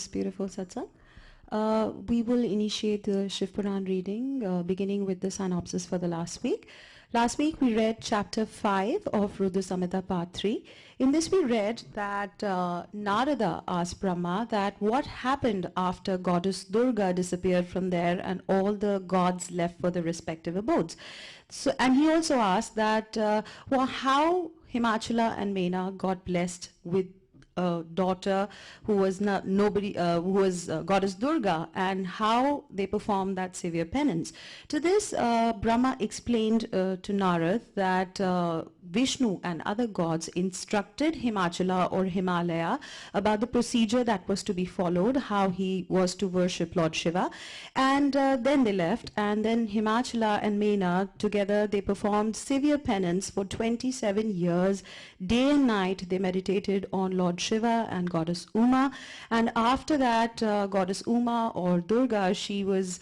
this beautiful satsang. We will initiate the Shivpuran reading, beginning with the synopsis for the last week. Last week we read chapter 5 of Rudra Samhita part 3. In this we read that Narada asked Brahma that what happened after goddess Durga disappeared from there and all the gods left for their respective abodes. So, and he also asked that how Himachala and Mena got blessed with a daughter who was who was goddess Durga, and how they performed that severe penance. To this, Brahma explained to Narad that Vishnu and other gods instructed Himachala or Himalaya about the procedure that was to be followed, how he was to worship Lord Shiva, and then they left, and then Himachala and Mena together they performed severe penance for 27 years. Day and night they meditated on Lord Shiva and goddess Uma, and after that goddess Uma or Durga, she was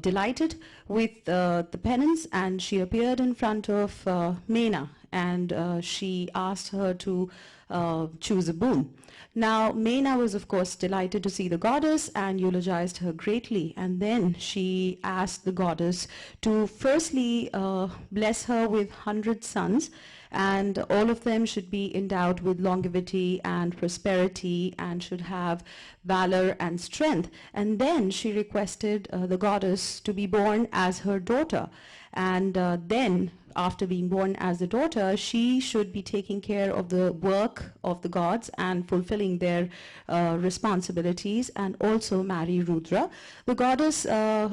delighted with the penance, and she appeared in front of Mena, and she asked her to choose a boon. Now Mena was of course delighted to see the goddess and eulogized her greatly, and then she asked the goddess to firstly bless her with 100 sons, and all of them should be endowed with longevity and prosperity and should have valor and strength. And then she requested the goddess to be born as her daughter, and then after being born as a daughter, she should be taking care of the work of the gods and fulfilling their responsibilities, and also marry Rudra. The goddess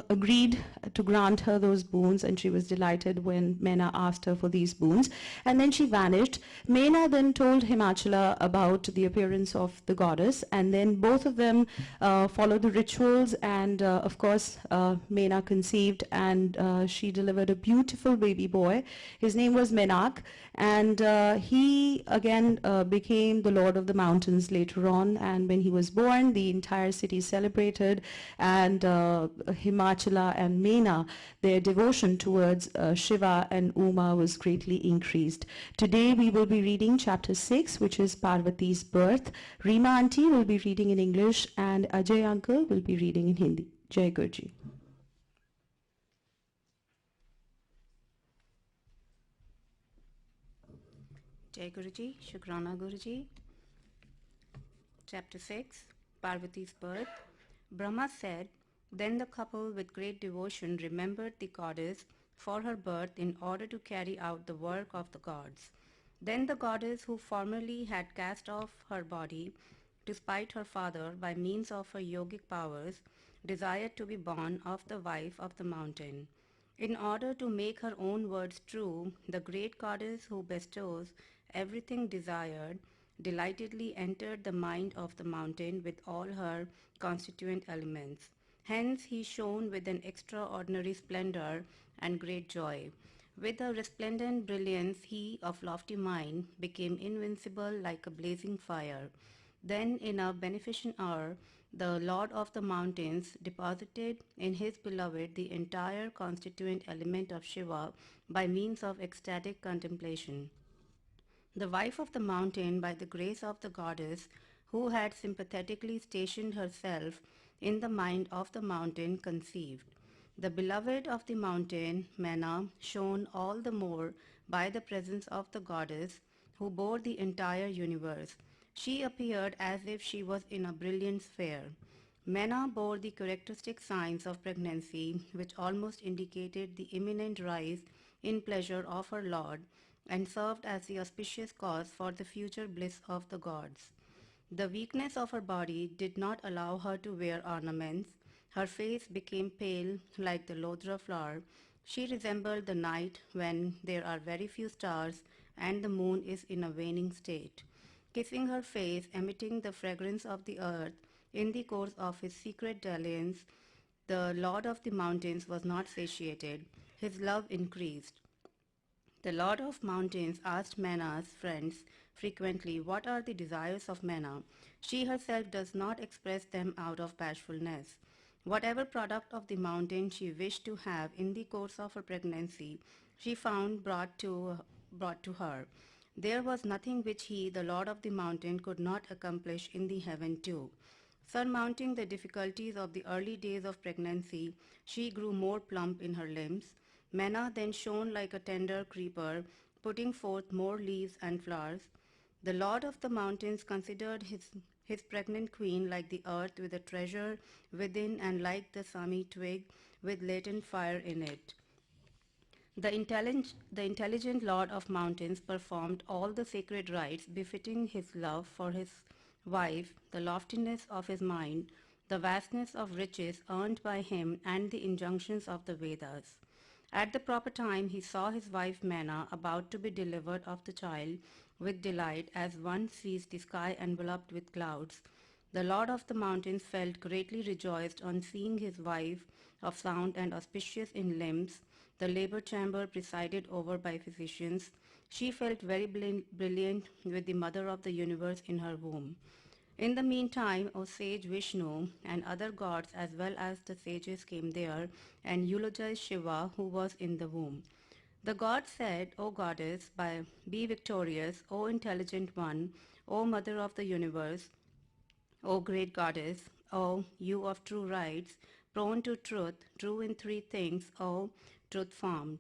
agreed to grant her those boons, and she was delighted when Mena asked her for these boons, and then she vanished. Mena then told Himachala about the appearance of the goddess, and then both of them followed the rituals, and of course Mena conceived, and she delivered a beautiful baby boy. His name was Menak, and he again became the lord of the mountains later on, and when he was born, the entire city celebrated, and Himachala and Mena, their devotion towards Shiva and Uma was greatly increased. Today we will be reading chapter 6, which is Parvati's birth. Reema auntie will be reading in English, and Ajay uncle will be reading in Hindi. Jai Guruji. Jai Guruji, Shukrana Guruji. Chapter 6, Parvati's birth. Brahma said, then the couple with great devotion remembered the goddess for her birth in order to carry out the work of the gods. Then the goddess, who formerly had cast off her body to spite her father by means of her yogic powers, desired to be born of the wife of the mountain. In order to make her own words true, the great goddess who bestows everything desired delightedly entered the mind of the mountain with all her constituent elements. Hence he shone with an extraordinary splendor and great joy. With a resplendent brilliance, he of lofty mind became invincible like a blazing fire. Then in a beneficent hour, the Lord of the mountains deposited in his beloved the entire constituent element of Shiva by means of ecstatic contemplation. The wife of the mountain, by the grace of the goddess, who had sympathetically stationed herself in the mind of the mountain, conceived. The beloved of the mountain, Mena, shone all the more by the presence of the goddess, who bore the entire universe. She appeared as if she was in a brilliant sphere. Mena bore the characteristic signs of pregnancy, which almost indicated the imminent rise in pleasure of her Lord, and served as the auspicious cause for the future bliss of the gods. The weakness of her body did not allow her to wear ornaments. Her face became pale like the Rudra flower. She resembled the night when there are very few stars and the moon is in a waning state. Kissing her face, emitting the fragrance of the earth, in the course of his secret dalliance, the Lord of the mountains was not satiated. His love increased. The Lord of Mountains asked Mena's friends frequently what are the desires of Mena. She herself does not express them out of bashfulness. Whatever product of the mountain she wished to have in the course of her pregnancy, she found brought to her. There was nothing which he, the Lord of the mountain, could not accomplish in the heaven too. Surmounting the difficulties of the early days of pregnancy, she grew more plump in her limbs. Manna then shone like a tender creeper, putting forth more leaves and flowers. The Lord of the Mountains considered his pregnant queen like the earth with a treasure within and like the sami twig with latent fire in it. The intelligent Lord of Mountains performed all the sacred rites befitting his love for his wife, the loftiness of his mind, the vastness of riches earned by him, and the injunctions of the Vedas. At the proper time, he saw his wife Mana about to be delivered of the child with delight as one sees the sky enveloped with clouds. The Lord of the Mountains felt greatly rejoiced on seeing his wife of sound and auspicious in limbs, the labor chamber presided over by physicians. She felt very brilliant with the mother of the universe in her womb. In the meantime, O sage Vishnu and other gods as well as the sages came there and eulogized Shiva who was in the womb. The god said, O goddess, be victorious, O intelligent one, O mother of the universe, O great goddess, O you of true rights, prone to truth, true in three things, O truth formed.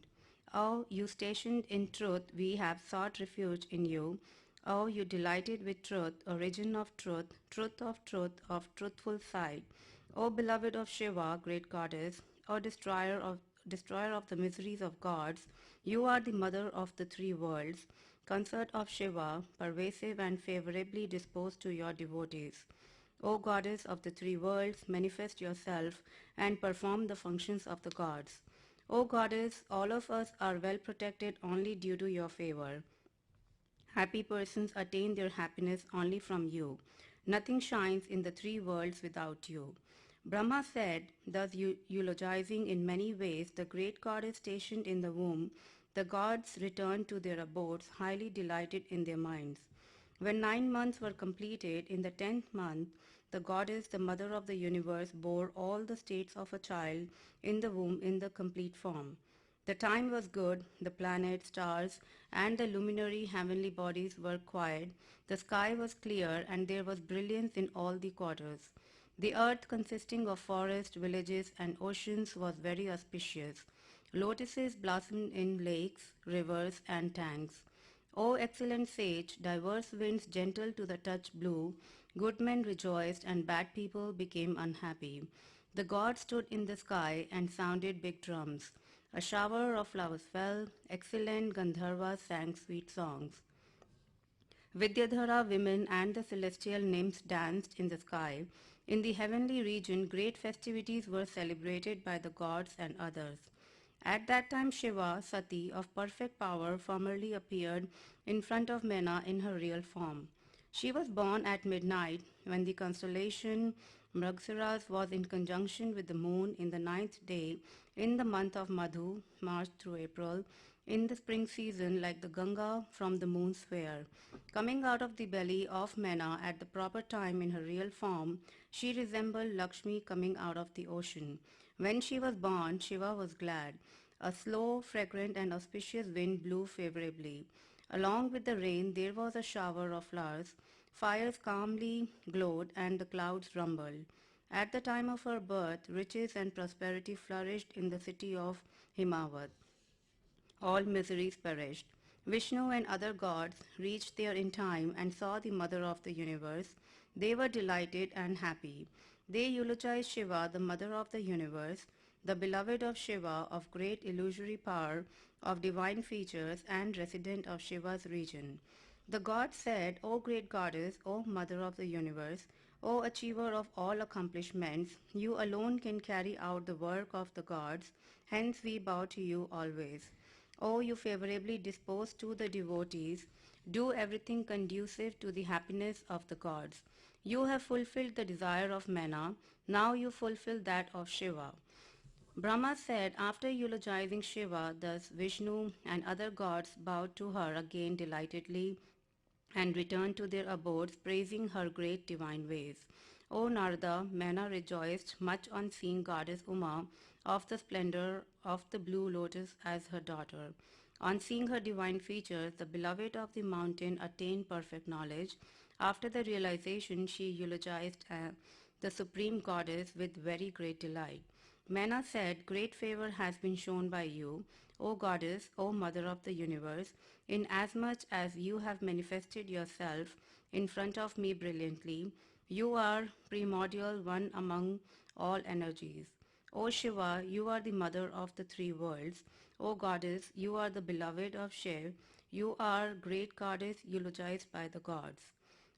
O you stationed in truth, we have sought refuge in you. O you delighted with truth, origin of truth, truth, of truthful sight. O beloved of Shiva, great goddess, O destroyer of the miseries of gods, you are the mother of the three worlds, consort of Shiva, pervasive and favorably disposed to your devotees. O goddess of the three worlds, manifest yourself and perform the functions of the gods. O goddess, all of us are well protected only due to your favor. Happy persons attain their happiness only from you. Nothing shines in the three worlds without you. Brahma said, thus eulogizing in many ways the great goddess stationed in the womb, the gods returned to their abodes, highly delighted in their minds. When 9 months were completed, in the 10th month, the goddess, the mother of the universe, bore all the states of a child in the womb in the complete form. The time was good, the planets, stars, and the luminary heavenly bodies were quiet, the sky was clear, and there was brilliance in all the quarters. The earth, consisting of forests, villages, and oceans, was very auspicious. Lotuses blossomed in lakes, rivers, and tanks. O excellent sage, diverse winds gentle to the touch blew, good men rejoiced and bad people became unhappy. The gods stood in the sky and sounded big drums. A shower of flowers fell, excellent Gandharvas sang sweet songs. Vidyadhara women and the celestial nymphs danced in the sky. In the heavenly region, great festivities were celebrated by the gods and others. At that time, Shiva, Sati, of perfect power, formerly appeared in front of Mena in her real form. She was born at midnight when the constellation Mragsiras was in conjunction with the moon in the 9th day in the month of Madhu, March through April, in the spring season like the Ganga from the moon's sphere. Coming out of the belly of Mena at the proper time in her real form, she resembled Lakshmi coming out of the ocean. When she was born, Shiva was glad. A slow, fragrant, and auspicious wind blew favorably. Along with the rain, there was a shower of flowers. Fires calmly glowed, and the clouds rumbled. At the time of her birth, riches and prosperity flourished in the city of Himavat. All miseries perished. Vishnu and other gods reached there in time and saw the mother of the universe. They were delighted and happy. They eulogized Shiva, the mother of the universe, the beloved of Shiva, of great illusory power, of divine features, and resident of Shiva's region. The gods said, O great goddess, O mother of the universe, O achiever of all accomplishments, you alone can carry out the work of the gods, hence we bow to you always. O you favorably disposed to the devotees, do everything conducive to the happiness of the gods. You have fulfilled the desire of Mena, now you fulfill that of Shiva. Brahma said, after eulogizing Shiva, thus Vishnu and other gods bowed to her again delightedly and returned to their abodes, praising her great divine ways. O Narada, Mena rejoiced much on seeing goddess Uma of the splendor of the blue lotus as her daughter. On seeing her divine features, the beloved of the mountain attained perfect knowledge. After the realization, she eulogized the supreme goddess, with very great delight. Mena said, "Great favor has been shown by you, O goddess, O mother of the universe, inasmuch as you have manifested yourself in front of me brilliantly. You are primordial one among all energies. O Shiva, you are the mother of the three worlds. O goddess, you are the beloved of Shiv. You are great goddess eulogized by the gods.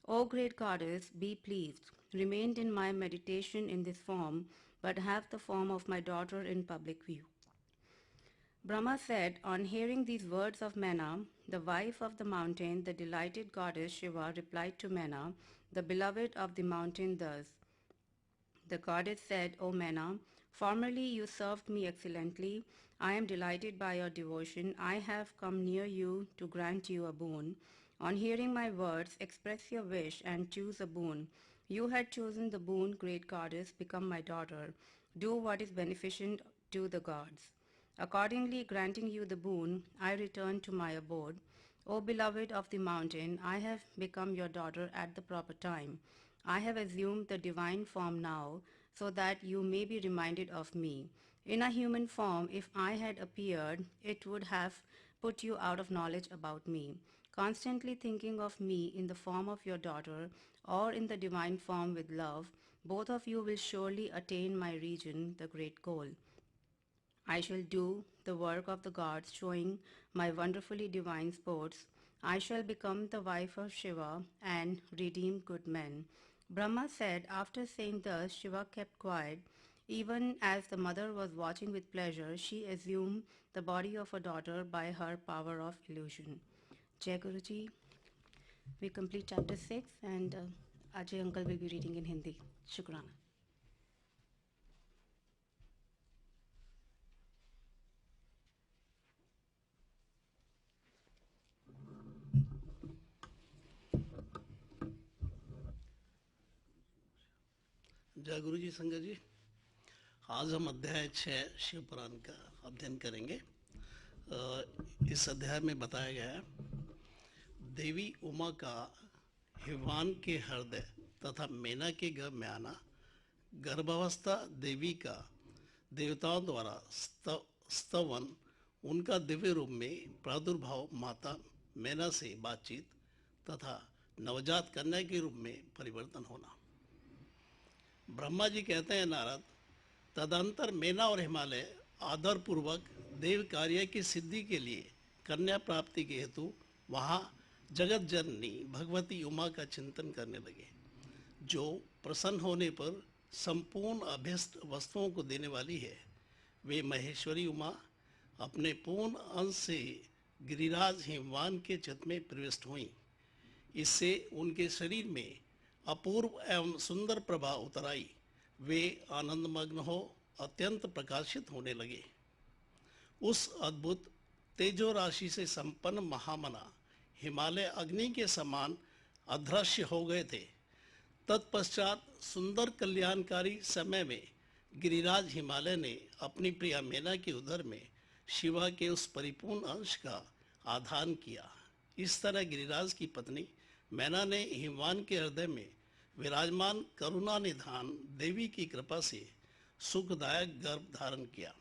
O great goddess, be pleased. Remained in my meditation in this form, but have the form of my daughter in public view." Brahma said, on hearing these words of Mena, the wife of the mountain, the delighted goddess Shiva replied to Mena, the beloved of the mountain, thus: The goddess said, "O Mena, formerly you served me excellently. I am delighted by your devotion. I have come near you to grant you a boon. On hearing my words, express your wish and choose a boon. You had chosen the boon, great goddess, become my daughter. Do what is beneficent to the gods. Accordingly, granting you the boon, I return to my abode. O beloved of the mountain, I have become your daughter at the proper time. I have assumed the divine form now, so that you may be reminded of me. In a human form, if I had appeared, it would have put you out of knowledge about me. Constantly thinking of me in the form of your daughter or in the divine form with love, both of you will surely attain my region, the great goal. I shall do the work of the gods, showing my wonderfully divine sports. I shall become the wife of Shiva and redeem good men." Brahma said, after saying thus, Shiva kept quiet. Even as the mother was watching with pleasure, she assumed the body of her daughter by her power of illusion. Jai Guruji. We complete chapter 6 and Ajay uncle will be reading in Hindi. Shukrana. जय गुरु जी संगत जी। आज हम अध्याय 6 शिवपुराण का अध्ययन करेंगे। इस अध्याय में बताया गया है देवी उमा का हिमवान के हृदय तथा मेना के गर्भ में आना, गर्भावस्था देवी का देवताओं द्वारा स्तवन, उनका दिव्य रूप में प्रादुर्भाव, माता मेना से बातचीत तथा नवजात कन्या के रूप में परिवर्तन होना। ब्रह्मा जी कहते हैं, नारद, तदंतर मेना और हिमालय आदरपूर्वक देव कार्य की सिद्धि के लिए कन्या प्राप्ति के हेतु वहाँ जगत जननी भगवती उमा का चिंतन करने लगे, जो प्रसन्न होने पर संपूर्ण अभीष्ट वस्तुओं को देने वाली है। वे महेश्वरी उमा अपने पूर्ण अंश से गिरिराज हिमवान के चित्त में प्रविष्ट हुई। इससे उनके शरीर में अपूर्व एवं सुंदर प्रभा उतर आई। वे आनंदमग्न हो अत्यंत प्रकाशित होने लगे। उस अद्भुत तेजो राशि से संपन्न महामना हिमालय अग्नि के समान अदृश्य हो गए थे। तत्पश्चात सुंदर कल्याणकारी समय में गिरिराज हिमालय ने अपनी प्रिया मेना के उदर में शिवा के उस परिपूर्ण अंश का आधान किया। इस तरह गिरिराज की पत्नी मैना ने हिमवान के हृदय में विराजमान करुणा निधान देवी की कृपा से सुखदायक गर्भ धारण किया।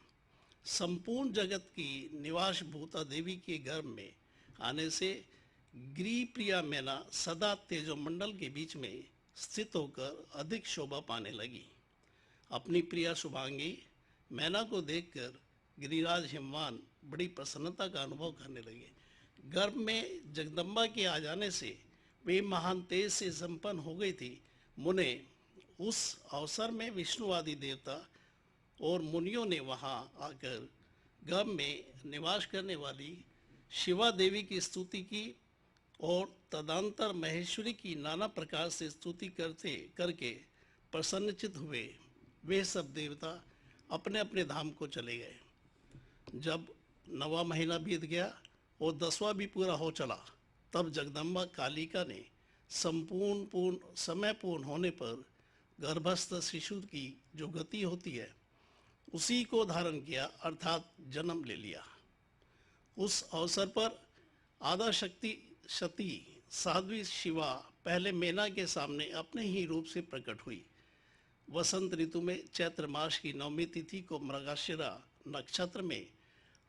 संपूर्ण जगत की निवास भूता देवी के गर्भ में आने से गिरि प्रिया मैना सदा तेजोमंडल के बीच में स्थित होकर अधिक शोभा पाने लगी। अपनी प्रिया शुभांगी मैना को देखकर गिरिराज हिमवान बड़ी प्रसन्नता का अनुभव करने लगे। गर्भ में जगदम्बा के आ जाने से वे महान तेज से संपन्न हो गई थी। मुने उस अवसर में विष्णुवादी देवता और मुनियों ने वहां आकर गर्भ में निवास करने वाली शिवा देवी की स्तुति की और तदंतर महेश्वरी की नाना प्रकार से स्तुति करके प्रसन्नचित हुए। वे सब देवता अपने अपने धाम को चले गए। जब 9वां महीना बीत गया और 10वां भी पूरा हो चला, तब जगदम्बा कालिका ने समय पूर्ण होने पर गर्भस्थ शिशु की जो गति होती है उसी को धारण किया, अर्थात जन्म ले लिया। उस अवसर पर आधा शक्ति साध्वी शिवा पहले मेना के सामने अपने ही रूप से प्रकट हुई। वसंत ऋतु में चैत्र मास की 9वीं तिथि को मृगशिरा नक्षत्र में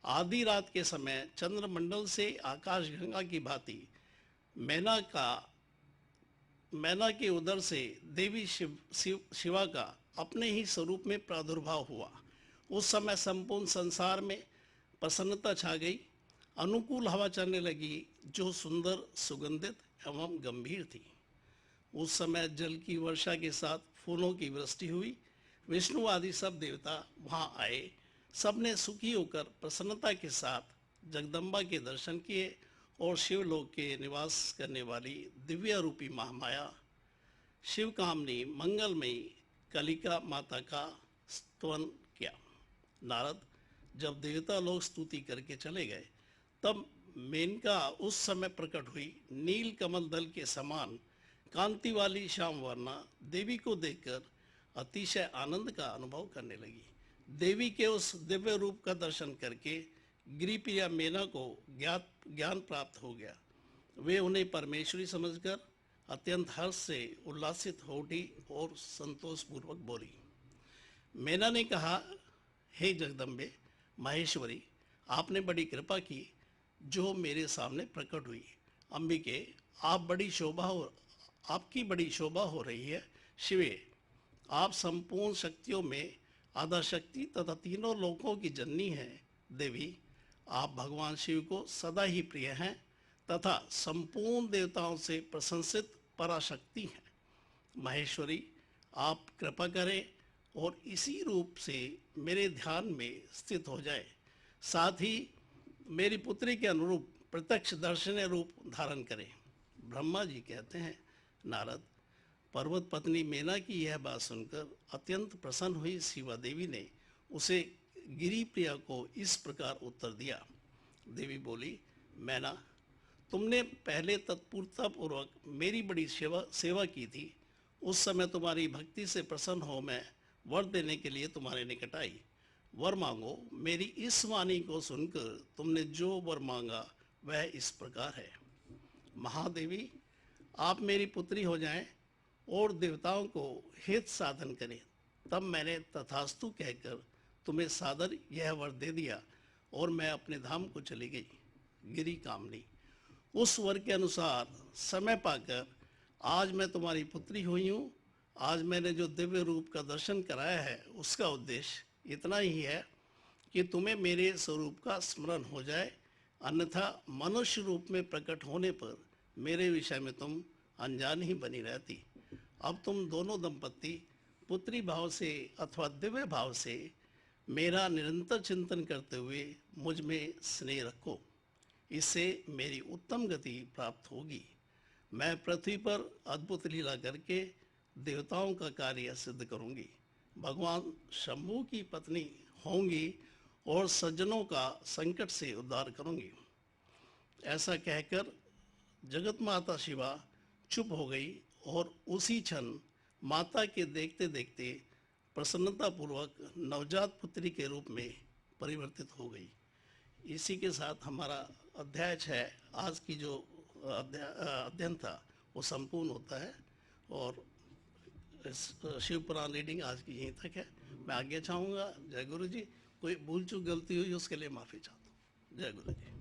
आधी रात के समय चंद्रमंडल से आकाशगंगा की भांति मैना के उदर से देवी शिवा का अपने ही स्वरूप में प्रादुर्भाव हुआ। उस समय संपूर्ण संसार में प्रसन्नता छा गई। अनुकूल हवा चलने लगी जो सुंदर, सुगंधित एवं गंभीर थी। उस समय जल की वर्षा के साथ फूलों की वृष्टि हुई। विष्णु आदि सब देवता वहां आए। सबने सुखी होकर प्रसन्नता के साथ जगदम्बा के दर्शन किए और शिवलोक के निवास करने वाली दिव्य रूपी महामाया शिव कामनी मंगलमयी कलिका माता का स्तवन किया। नारद, जब देवता लोग स्तुति करके चले गए तब मेनका उस समय प्रकट हुई। नील कमल दल के समान कांति वाली श्याम वर्णा देवी को देखकर अतिशय आनंद का अनुभव करने लगी। देवी के उस दिव्य रूप का दर्शन करके गिरिप्रिया मेना को ज्ञान प्राप्त हो गया। वे उन्हें परमेश्वरी समझकर अत्यंत हर्ष से उल्लासित हो उठी और संतोष पूर्वक बोली। मेना ने कहा, हे जगदम्बे महेश्वरी, आपने बड़ी कृपा की जो मेरे सामने प्रकट हुई। अंबिके, आपकी बड़ी शोभा हो रही है। शिवे, आप संपूर्ण शक्तियों में आधा शक्ति तथा तीनों लोकों की जननी हैं। देवी, आप भगवान शिव को सदा ही प्रिय हैं तथा संपूर्ण देवताओं से प्रशंसित पराशक्ति हैं। महेश्वरी, आप कृपा करें और इसी रूप से मेरे ध्यान में स्थित हो जाए। साथ ही मेरी पुत्री के अनुरूप प्रत्यक्ष दर्शनीय रूप धारण करें। ब्रह्मा जी कहते हैं, नारद, पर्वत पत्नी मेना की यह बात सुनकर अत्यंत प्रसन्न हुई शिवा देवी ने उसे गिरिप्रिया को इस प्रकार उत्तर दिया। देवी बोली, मैना, तुमने पहले तत्पूर्णता पूर्वक मेरी बड़ी सेवा की थी। उस समय तुम्हारी भक्ति से प्रसन्न हो मैं वर देने के लिए तुम्हारे निकट आई। वर मांगो। मेरी इस वाणी को सुनकर तुमने जो वर मांगा वह इस प्रकार है। महादेवी, आप मेरी पुत्री हो जाएं और देवताओं को हित साधन करें। तब मैंने तथास्तु कहकर तुम्हें सादर यह वर दे दिया और मैं अपने धाम को चली गई। गिरी कामनी, उस वर के अनुसार समय पाकर आज मैं तुम्हारी पुत्री हुई हूँ। आज मैंने जो दिव्य रूप का दर्शन कराया है उसका उद्देश्य इतना ही है कि तुम्हें मेरे स्वरूप का स्मरण हो जाए, अन्यथा मनुष्य रूप में प्रकट होने पर मेरे विषय में तुम अनजान ही बनी रहती। अब तुम दोनों दंपत्ति पुत्री भाव से अथवा दिव्य भाव से मेरा निरंतर चिंतन करते हुए मुझ में स्नेह रखो। इससे मेरी उत्तम गति प्राप्त होगी। मैं पृथ्वी पर अद्भुत लीला करके देवताओं का कार्य सिद्ध करूंगी। भगवान शंभू की पत्नी होंगी और सज्जनों का संकट से उद्धार करूंगी। ऐसा कहकर जगत माता शिवा चुप हो गई और उसी क्षण माता के देखते देखते प्रसन्नता पूर्वक नवजात पुत्री के रूप में परिवर्तित हो गई। इसी के साथ हमारा अध्याय 6 आज की जो अध्ययन था वो संपूर्ण होता है और शिव पुराण रीडिंग आज की यहीं तक है। मैं आगे चाहूँगा। जय गुरु जी। कोई भूल चूक गलती हुई उसके लिए माफ़ी चाहता हूँ। जय गुरु जी।